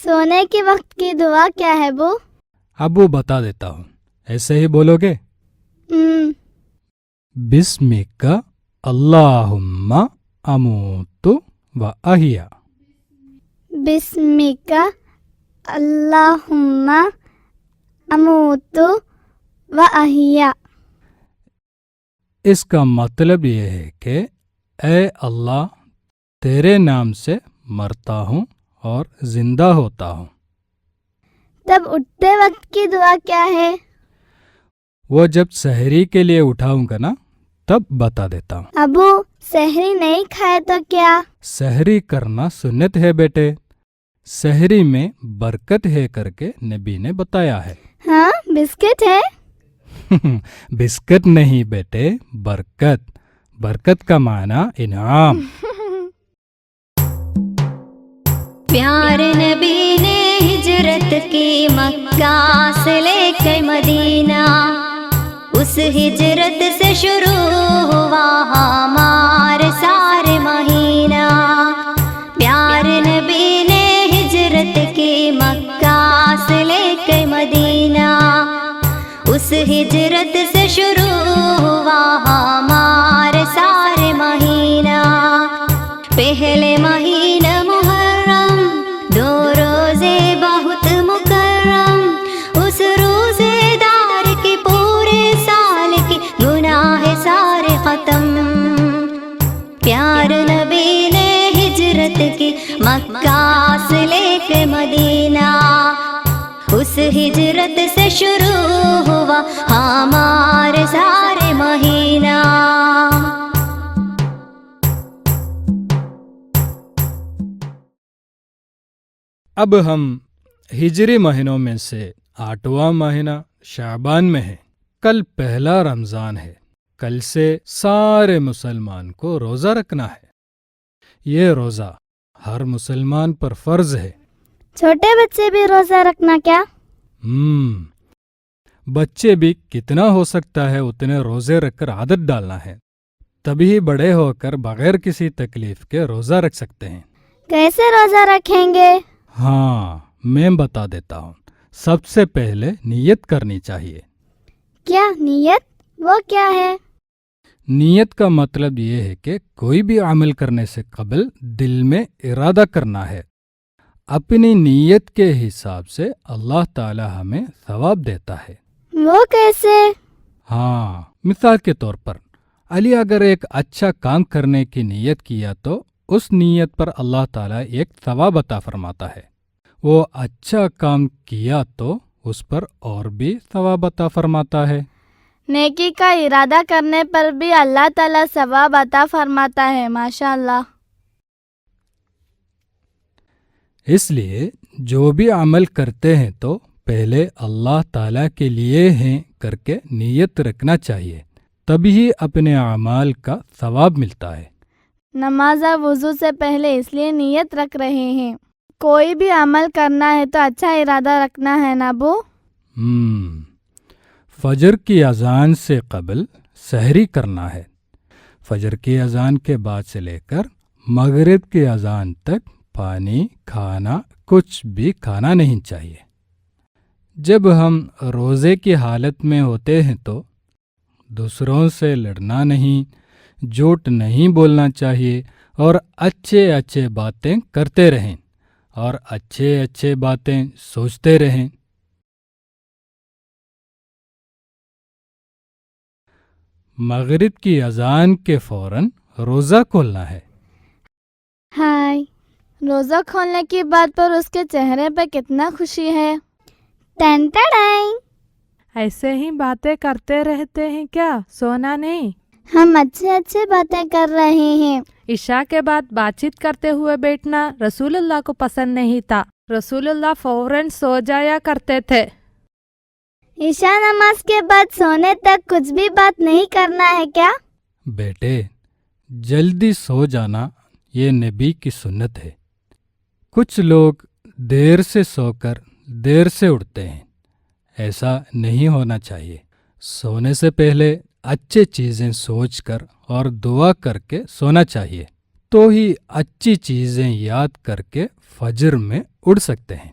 سونے کے وقت کی دعا کیا ہے ابو؟ ابو بتا دیتا ہوں، ایسے ہی بولو گے، بسمک اللہم اموت و احیا۔ بسمک اللہم اموت و احیا۔ اس کا مطلب یہ ہے کہ اے اللہ، تیرے نام سے مرتا ہوں اور زندہ ہوتا ہوں۔ تب اٹھتے وقت کی دعا کیا ہے؟ وہ جب سحری کے لیے اٹھاؤں گا نا تب بتا دیتا ہوں۔ ابو سحری نہیں کھائے تو کیا؟ سحری کرنا سنت ہے بیٹے، سحری میں برکت ہے کر کے نبی نے بتایا ہے۔ ہاں بسکٹ ہے؟ بسکٹ نہیں بیٹے، برکت، برکت کا معنی انعام۔ پیارے نبی نے ہجرت کی مکہ سے لے کے مدینہ، اس ہجرت سے شروع ہوا ہمارے سارے مہینہ۔ پیارے نبی نے ہجرت کی مکہ سے لے کے مدینہ، اس ہجرت سے شروع ہوا ہمارے سارے مہینہ۔ پہلے مہینہ محرم، 2 روزے بہت مکرم، اس روزے دار کی پورے سال کی گناہ سارے ختم۔ پیارے نبی نے ہجرت کی مکہ سے لے کے مدینہ، اس ہجرت سے شروع ہوا ہمارے سارے مہینہ۔ اب ہم ہجری مہینوں میں سے 8واں مہینہ شعبان میں ہیں۔ کل پہلا رمضان ہے، کل سے سارے مسلمان کو روزہ رکھنا ہے۔ یہ روزہ ہر مسلمان پر فرض ہے۔ چھوٹے بچے بھی روزہ رکھنا کیا؟ بچے بھی کتنا ہو سکتا ہے اتنے روزے رکھ کر عادت ڈالنا ہے، تبھی بڑے ہو کر بغیر کسی تکلیف کے روزہ رکھ سکتے ہیں۔ کیسے روزہ رکھیں گے؟ ہاں میں بتا دیتا ہوں، سب سے پہلے نیت کرنی چاہیے۔ کیا نیت؟ وہ کیا ہے؟ نیت کا مطلب یہ ہے کہ کوئی بھی عمل کرنے سے قبل دل میں ارادہ کرنا ہے۔ اپنی نیت کے حساب سے اللہ تعالی ہمیں ثواب دیتا ہے۔ وہ کیسے؟ ہاں، مثال کے طور پر علی اگر ایک اچھا کام کرنے کی نیت کیا تو اس نیت پر اللہ تعالیٰ ایک ثواب عطا فرماتا ہے۔ وہ اچھا کام کیا تو اس پر اور بھی ثواب عطا فرماتا ہے۔ نیکی کا ارادہ کرنے پر بھی اللہ تعالیٰ ثواب عطا فرماتا ہے، ماشاءاللہ۔ اس لیے جو بھی عمل کرتے ہیں تو پہلے اللہ تعالیٰ کے لیے ہیں کر کے نیت رکھنا چاہیے، تبھی اپنے اعمال کا ثواب ملتا ہے۔ نماز وضو سے پہلے اس لیے نیت رکھ رہے ہیں، کوئی بھی عمل کرنا ہے تو اچھا ارادہ رکھنا ہے نا ابو؟ فجر کی اذان سے قبل سحری کرنا ہے۔ فجر کی اذان کے بعد سے لے کر مغرب کی اذان تک پانی، کھانا، کچھ بھی کھانا نہیں چاہیے۔ جب ہم روزے کی حالت میں ہوتے ہیں تو دوسروں سے لڑنا نہیں، جھوٹ نہیں بولنا چاہیے، اور اچھے اچھے باتیں کرتے رہیں اور اچھے اچھے باتیں سوچتے رہیں۔ مغرب کی اذان کے فوراً روزہ کھولنا ہے۔ ہائے، روزہ کھولنے کی بات پر اس کے چہرے پہ کتنا خوشی ہے۔ ٹین ٹڑائیں، ایسے ہی باتیں کرتے رہتے ہیں کیا؟ سونا نہیں؟ ہم اچھے باتیں کر رہے ہیں۔ عشاء کے بعد بات چیت کرتے ہوئے بیٹھنا رسول اللہ کو پسند نہیں تھا، رسول اللہ فوراً سو جایا کرتے تھے۔ عشاء نماز کے بعد سونے تک کچھ بھی بات نہیں کرنا ہے کیا؟ بیٹے، جلدی سو جانا یہ نبی کی سنت ہے۔ کچھ لوگ دیر سے سو کر دیر سے اٹھتے ہیں، ایسا نہیں ہونا چاہیے۔ سونے سے پہلے اچھی چیزیں سوچ کر اور دعا کر کے سونا چاہیے، تو ہی اچھی چیزیں یاد کر کے فجر میں اٹھ سکتے ہیں۔